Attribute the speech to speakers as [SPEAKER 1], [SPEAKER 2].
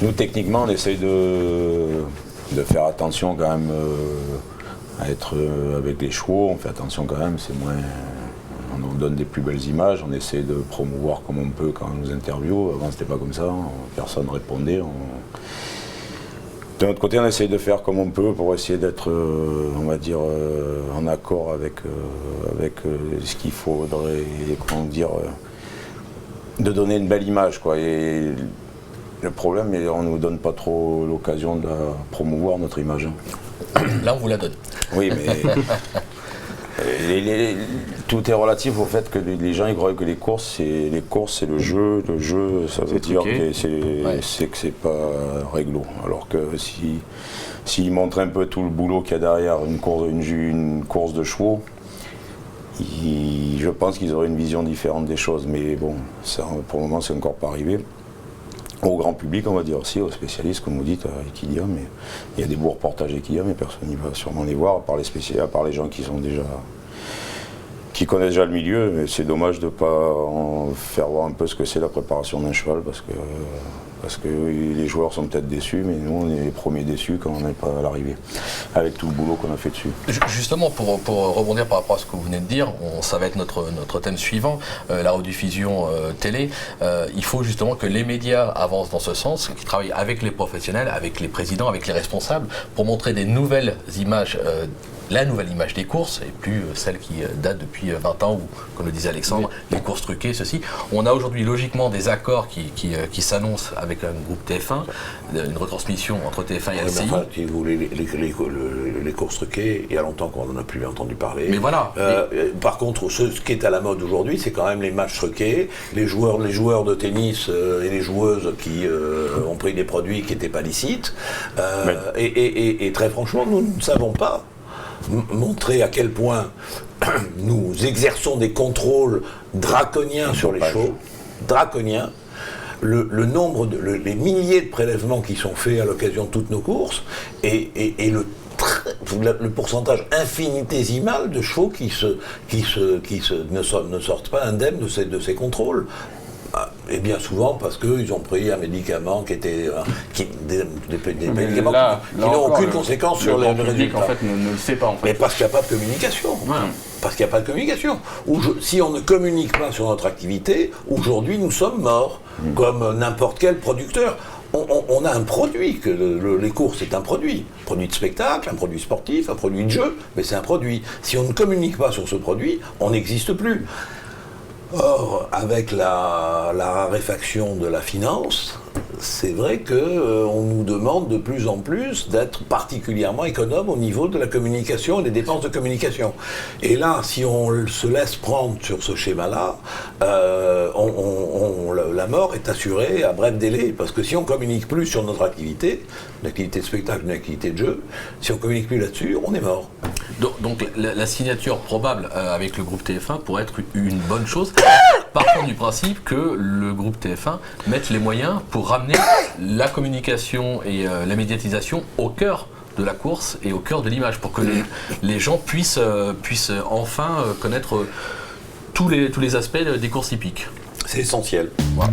[SPEAKER 1] Nous, techniquement, on essaye de faire attention quand même à être avec les chevaux. On fait attention quand même, c'est moins... On nous donne des plus belles images, on essaie de promouvoir comme on peut quand on nous interviewe. Avant, c'était pas comme ça, personne ne répondait. De notre côté, on essaye de faire comme on peut pour essayer d'être, on va dire, en accord avec ce qu'il faudrait, comment dire, de donner une belle image, quoi. Et le problème, on ne nous donne pas trop l'occasion de promouvoir notre image.
[SPEAKER 2] Là, on vous la donne.
[SPEAKER 1] Oui, mais tout est relatif au fait que les gens ils croient que les courses, c'est le jeu. Le jeu, ça veut dire que c'est pas réglo. Alors que s'ils montrent un peu tout le boulot qu'il y a derrière une course de chevaux, je pense qu'ils auraient une vision différente des choses. Mais bon, ça, pour le moment, c'est encore pas arrivé. Au grand public, on va dire aussi, aux spécialistes, comme vous dites, à Equidia, mais il y a des beaux reportages Equidia, mais personne n'y va sûrement les voir, à part les spécialistes, à part les gens qui connaissent déjà le milieu. Mais c'est dommage de ne pas en faire voir un peu ce que c'est la préparation d'un cheval, parce que les joueurs sont peut-être déçus, mais nous, on est les premiers déçus quand on n'est pas à l'arrivée, avec tout le boulot qu'on a fait dessus.
[SPEAKER 2] Justement, pour rebondir par rapport à ce que vous venez de dire, ça va être notre thème suivant, la rediffusion télé. Il faut justement que les médias avancent dans ce sens, qu'ils travaillent avec les professionnels, avec les présidents, avec les responsables, pour montrer des nouvelles images, la nouvelle image des courses, et plus celle qui date depuis 20 ans, ou, comme le disait Alexandre, les courses truquées, ceci. On a aujourd'hui logiquement des accords qui s'annoncent avec un groupe TF1, une retransmission entre TF1 et LCI.
[SPEAKER 3] Enfin, si vous voulez, les courses truquées, il y a longtemps qu'on n'en a plus entendu parler.
[SPEAKER 2] Mais voilà.
[SPEAKER 3] Par contre, ce qui est à la mode aujourd'hui, c'est quand même les matchs truqués, les joueurs de tennis et les joueuses qui ont pris des produits qui n'étaient pas licites. Et très franchement, nous ne savons pas montrer à quel point nous exerçons des contrôles draconiens sur les chevaux, draconiens. Le nombre, les milliers de prélèvements qui sont faits à l'occasion de toutes nos courses et le pourcentage infinitésimal de chevaux qui ne sortent pas indemnes de ces contrôles. Et bien souvent parce qu'ils ont pris un médicament des médicaments qui n'ont aucune conséquence sur les résultats.
[SPEAKER 4] En fait, ne le sait pas. En fait.
[SPEAKER 3] Mais parce qu'il n'y a pas de communication. Ouais. Parce qu'il n'y a pas de communication. Si on ne communique pas sur notre activité, aujourd'hui nous sommes morts, comme n'importe quel producteur. On a un produit, les courses c'est un produit de spectacle, un produit sportif, un produit de jeu, mais c'est un produit. Si on ne communique pas sur ce produit, on n'existe plus. Or, avec la raréfaction de la finance, c'est vrai qu'on nous demande de plus en plus d'être particulièrement économe au niveau de la communication et des dépenses de communication. Et là, si on se laisse prendre sur ce schéma-là, la mort est assurée à bref délai. Parce que si on ne communique plus sur notre activité, une activité de spectacle, une activité de jeu, si on ne communique plus là-dessus, on est mort.
[SPEAKER 2] Donc la signature probable avec le groupe TF1 pourrait être une bonne chose, partant du principe que le groupe TF1 mette les moyens pour ramener la communication et la médiatisation au cœur de la course et au cœur de l'image, pour que les gens puissent enfin connaître tous les aspects des courses hippiques.
[SPEAKER 3] C'est essentiel.
[SPEAKER 2] Voilà.